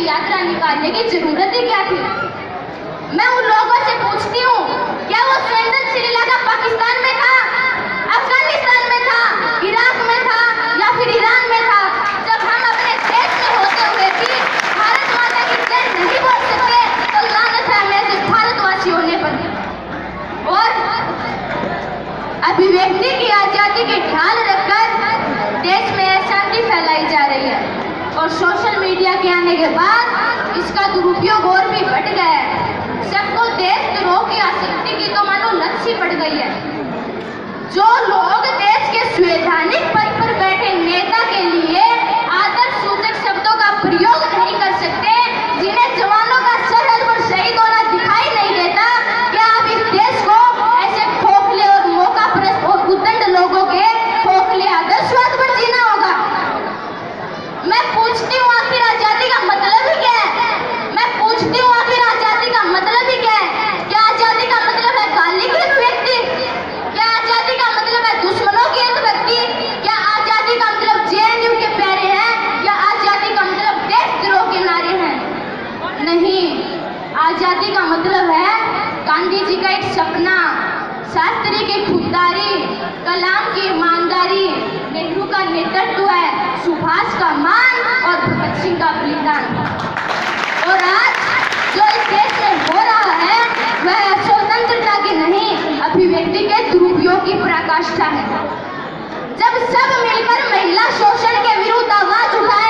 यात्रा निकालने की जरूरत ही क्या थी? मैं उन लोगों से पूछती हूँ, क्या वो स्वतंत्र श्रीलंका पाकिस्तान में था, अफगानिस्तान में था, इराक में था या फिर ईरान में था? जब हम अपने देश में होते हुए भी भारत माता की जय नहीं बोल सकते तो लानत है हमें ऐसे भारतवासी होने पर। और अभिव्यक्ति की आजादी के ख्याल रखकर देश में अशांति फैलाई जा रही है और सोशल मीडिया के आने के बाद इसका दुरुपयोग और भी बढ़ गया है। सबको देशद्रोह की आसक्ति की तो मानो लत सी पड़ गई है। जो लोग देश के संवैधानिक पद पर बैठे नेता के लिए आदर्श सूचक शब्दों का प्रयोग नहीं कर सकते, जिन्हें जवानों का सरहद पर शहीद होना दिखाई नहीं देता, क्या आप इस देश को ऐसे खोखले और मौकापरस्त और उद्दंड लोगों के खोखले आदर्शवाद पर जीना होगा? मैं पूछती हूँ, आखिर आजादी का मतलब ही क्या है? मैं पूछती हूँ, आखिर आजादी का मतलब ही क्या है? क्या आजादी का मतलब है गाली की अभिव्यक्ति? क्या आजादी का मतलब है दुश्मनों की अभिव्यक्ति? क्या आजादी का मतलब जेएनयू के प्यारे हैं? या आजादी का मतलब देशद्रोह के नारे हैं? नहीं, आजादी का मतलब है गांधी जी का एक सपना, शास्त्री की खुददारी, कलाम की ईमानदारी, नेहरू का नेतृत्व है, सुभाष का मान और भगत सिंह का बलिदान। और आज जो इस देश में हो रहा है वह स्वतंत्रता की नहीं, अभिव्यक्ति के दुरुपयोग की पराकाष्ठा है। जब सब मिलकर महिला शोषण के विरुद्ध आवाज उठाए